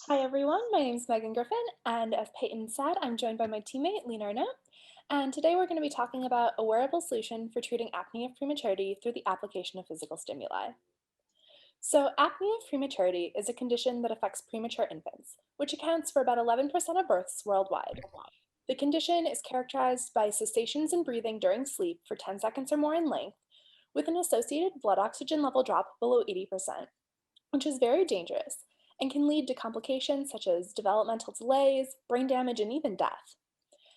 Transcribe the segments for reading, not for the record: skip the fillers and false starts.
Hi everyone, my name is Meghan Griffin, and as Peyton said, I'm joined by my teammate Leen Arnaout. And today we're going to be talking about a wearable solution for treating apnea of prematurity through the application of physical stimuli. So, apnea of prematurity is a condition that affects premature infants, which accounts for about 11% of births worldwide. The condition is characterized by cessations in breathing during sleep for 10 seconds or more in length, with an associated blood oxygen level drop below 80%, which is very dangerous and can lead to complications such as developmental delays, brain damage, and even death.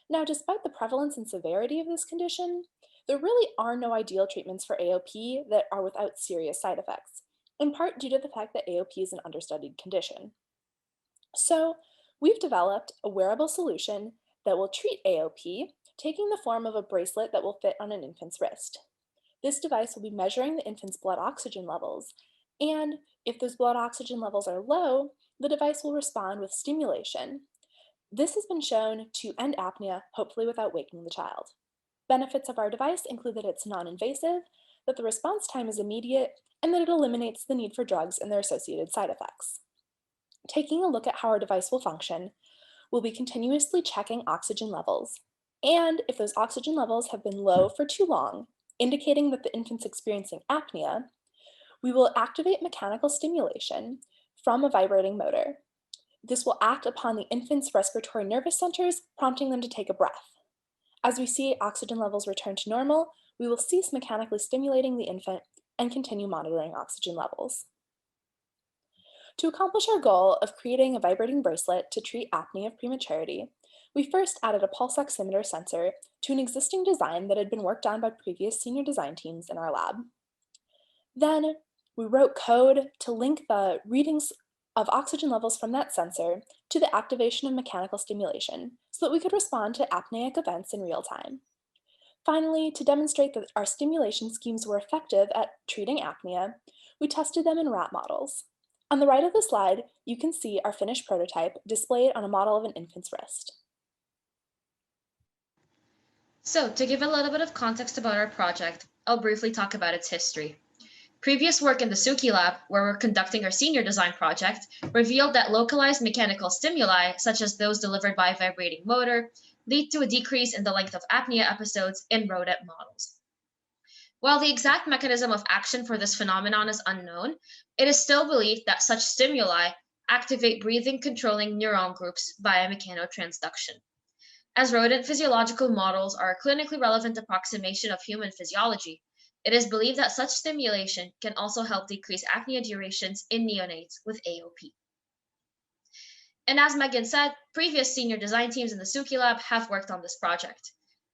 Now, despite the prevalence and severity of this condition, there really are no ideal treatments for AOP that are without serious side effects, in part due to the fact that AOP is an understudied condition. So, we've developed a wearable solution that will treat AOP, taking the form of a bracelet that will fit on an infant's wrist. This device will be measuring the infant's blood oxygen levels, and if those blood oxygen levels are low, the device will respond with stimulation. This has been shown to end apnea, hopefully without waking the child. Benefits of our device include that it's non-invasive, that the response time is immediate, and that it eliminates the need for drugs and their associated side effects. Taking a look at how our device will function, we'll be continuously checking oxygen levels, and if those oxygen levels have been low for too long, indicating that the infant's experiencing apnea, we will activate mechanical stimulation from a vibrating motor. This will act upon the infant's respiratory nervous centers, prompting them to take a breath. As we see oxygen levels return to normal, we will cease mechanically stimulating the infant and continue monitoring oxygen levels. To accomplish our goal of creating a vibrating bracelet to treat apnea of prematurity, we first added a pulse oximeter sensor to an existing design that had been worked on by previous senior design teams in our lab. Then we wrote code to link the readings of oxygen levels from that sensor to the activation of mechanical stimulation so that we could respond to apneic events in real time. Finally, to demonstrate that our stimulation schemes were effective at treating apnea, we tested them in rat models. On the right of the slide, you can see our finished prototype displayed on a model of an infant's wrist. So, to give a little bit of context about our project, I'll briefly talk about its history. Previous work in the Suki lab, where we're conducting our senior design project, revealed that localized mechanical stimuli, such as those delivered by a vibrating motor, lead to a decrease in the length of apnea episodes in rodent models. While the exact mechanism of action for this phenomenon is unknown, it is still believed that such stimuli activate breathing controlling neuron groups via mechanotransduction. As rodent physiological models are a clinically relevant approximation of human physiology, it is believed that such stimulation can also help decrease apnea durations in neonates with AOP. And as Megan said, previous senior design teams in the Suki lab have worked on this project.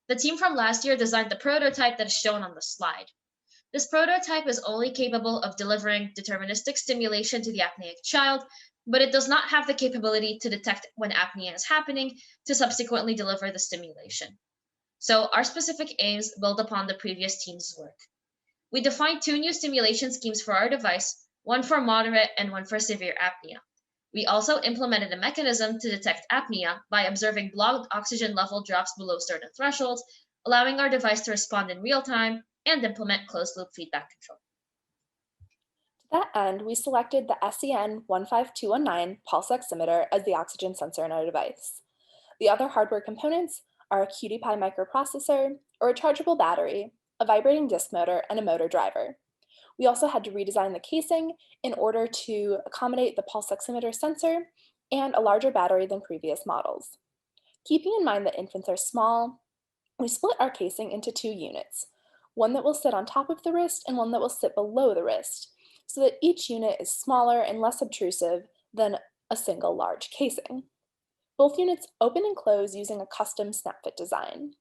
The team from last year designed the prototype that is shown on the slide. This prototype is only capable of delivering deterministic stimulation to the apneic child, but it does not have the capability to detect when apnea is happening to subsequently deliver the stimulation. So our specific aims build upon the previous team's work. We defined two new stimulation schemes for our device, one for moderate and one for severe apnea. We also implemented a mechanism to detect apnea by observing blood oxygen level drops below certain thresholds, allowing our device to respond in real time and implement closed-loop feedback control. To that end, we selected the SEN 15219 pulse oximeter as the oxygen sensor in our device. The other hardware components are a QT Py microprocessor, a rechargeable battery, a vibrating disc motor, and a motor driver. We also had to redesign the casing in order to accommodate the pulse oximeter sensor and a larger battery than previous models. Keeping in mind that infants are small, we split our casing into two units, one that will sit on top of the wrist and one that will sit below the wrist, so that each unit is smaller and less obtrusive than a single large casing. Both units open and close using a custom snap-fit design.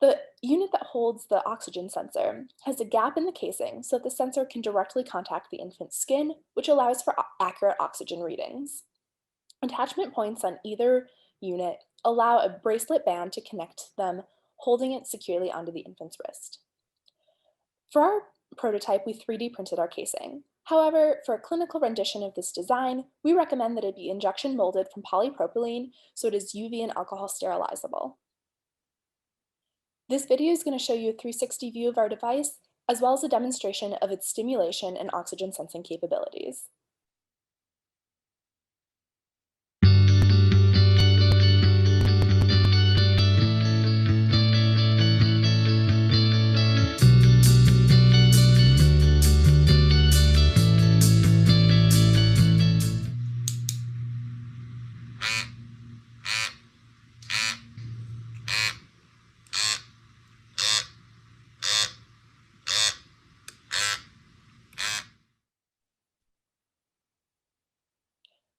The unit that holds the oxygen sensor has a gap in the casing so that the sensor can directly contact the infant's skin, which allows for accurate oxygen readings. Attachment points on either unit allow a bracelet band to connect them, holding it securely onto the infant's wrist. For our prototype, we 3D printed our casing. However, for a clinical rendition of this design, we recommend that it be injection molded from polypropylene so it is UV and alcohol sterilizable. This video is going to show you a 360 view of our device, as well as a demonstration of its stimulation and oxygen sensing capabilities.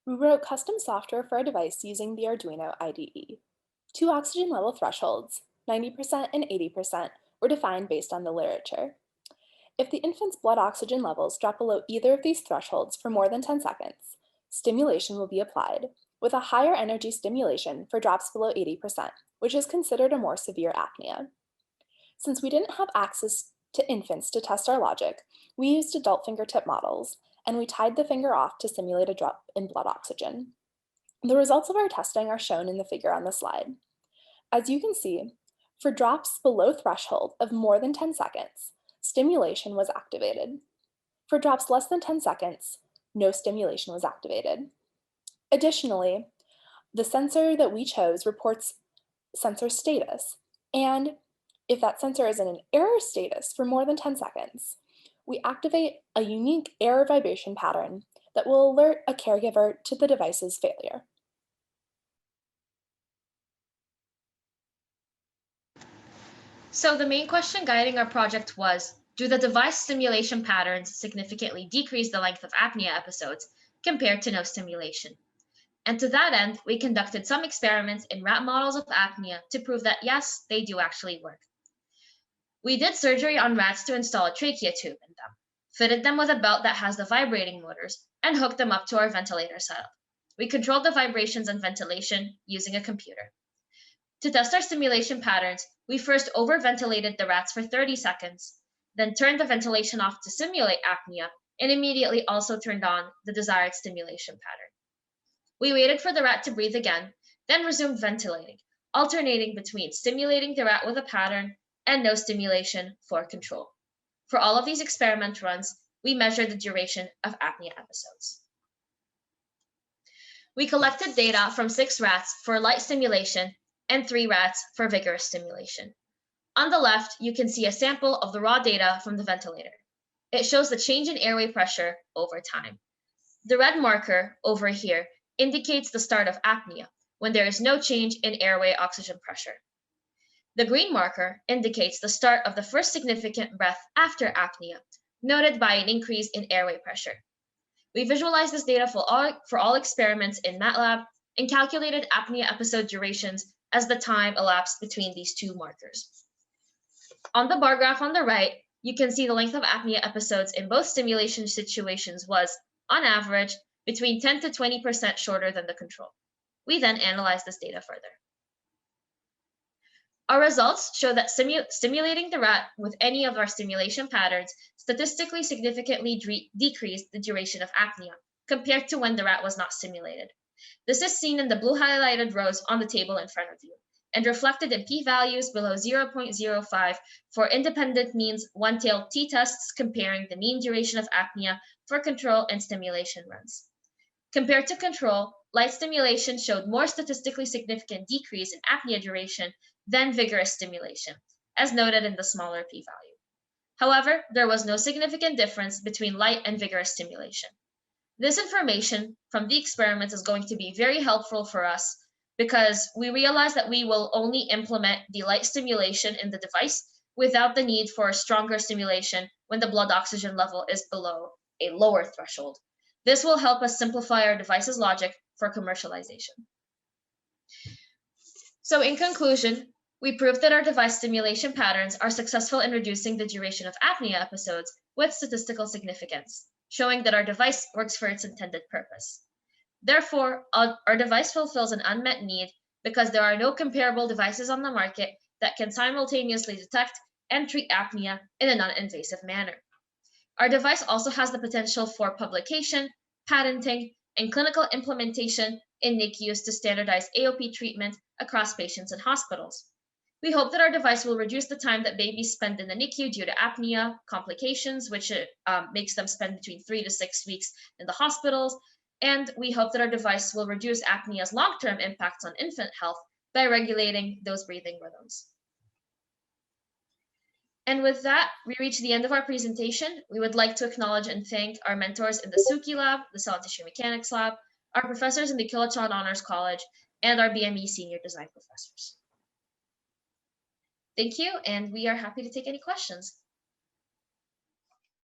We wrote custom software for our device using the Arduino IDE. Two oxygen level thresholds, 90% and 80%, were defined based on the literature. If the infant's blood oxygen levels drop below either of these thresholds for more than 10 seconds, stimulation will be applied, with a higher energy stimulation for drops below 80%, which is considered a more severe apnea. Since we didn't have access to infants to test our logic, we used adult fingertip models, and we tied the finger off to simulate a drop in blood oxygen. The results of our testing are shown in the figure on the slide. As you can see, for drops below threshold of more than 10 seconds, stimulation was activated. For drops less than 10 seconds, no stimulation was activated. Additionally, the sensor that we chose reports sensor status, and if that sensor is in an error status for more than 10 seconds, we activate a unique error vibration pattern that will alert a caregiver to the device's failure. So the main question guiding our project was, do the device stimulation patterns significantly decrease the length of apnea episodes compared to no stimulation? And to that end, we conducted some experiments in rat models of apnea to prove that yes, they do actually work. We did surgery on rats to install a trachea tube in them, fitted them with a belt that has the vibrating motors, and hooked them up to our ventilator setup. We controlled the vibrations and ventilation using a computer. To test our stimulation patterns, we first overventilated the rats for 30 seconds, then turned the ventilation off to simulate apnea, and immediately also turned on the desired stimulation pattern. We waited for the rat to breathe again, then resumed ventilating, alternating between stimulating the rat with a pattern and no stimulation for control. For all of these experiment runs, we measured the duration of apnea episodes. We collected data from 6 rats for light stimulation and 3 rats for vigorous stimulation. On the left, you can see a sample of the raw data from the ventilator. It shows the change in airway pressure over time. The red marker over here indicates the start of apnea, when there is no change in airway oxygen pressure. The green marker indicates the start of the first significant breath after apnea, noted by an increase in airway pressure. We visualized this data for all experiments in MATLAB and calculated apnea episode durations as the time elapsed between these two markers. On the bar graph on the right, you can see the length of apnea episodes in both stimulation situations was, on average, between 10 to 20% shorter than the control. We then analyzed this data further. Our results show that stimulating the rat with any of our stimulation patterns statistically significantly decreased the duration of apnea compared to when the rat was not stimulated. This is seen in the blue highlighted rows on the table in front of you and reflected in p-values below 0.05 for independent means one-tailed t-tests comparing the mean duration of apnea for control and stimulation runs. Compared to control, light stimulation showed more statistically significant decrease in apnea duration than vigorous stimulation, as noted in the smaller p-value. However, there was no significant difference between light and vigorous stimulation. This information from the experiments is going to be very helpful for us because we realize that we will only implement the light stimulation in the device without the need for stronger stimulation when the blood oxygen level is below a lower threshold. This will help us simplify our device's logic for commercialization. So in conclusion, we proved that our device stimulation patterns are successful in reducing the duration of apnea episodes with statistical significance, showing that our device works for its intended purpose. Therefore, our device fulfills an unmet need because there are no comparable devices on the market that can simultaneously detect and treat apnea in a non-invasive manner. Our device also has the potential for publication, patenting, and clinical implementation in NICUs to standardize AOP treatment across patients and hospitals. We hope that our device will reduce the time that babies spend in the NICU due to apnea complications, which makes them spend between 3 to 6 weeks in the hospitals. And we hope that our device will reduce apnea's long-term impacts on infant health by regulating those breathing rhythms. And with that, we reach the end of our presentation. We would like to acknowledge and thank our mentors in the Suki Lab, the Cell and Tissue Mechanics Lab, our professors in the Kilachand Honors College, and our BME Senior Design professors. Thank you, and we are happy to take any questions.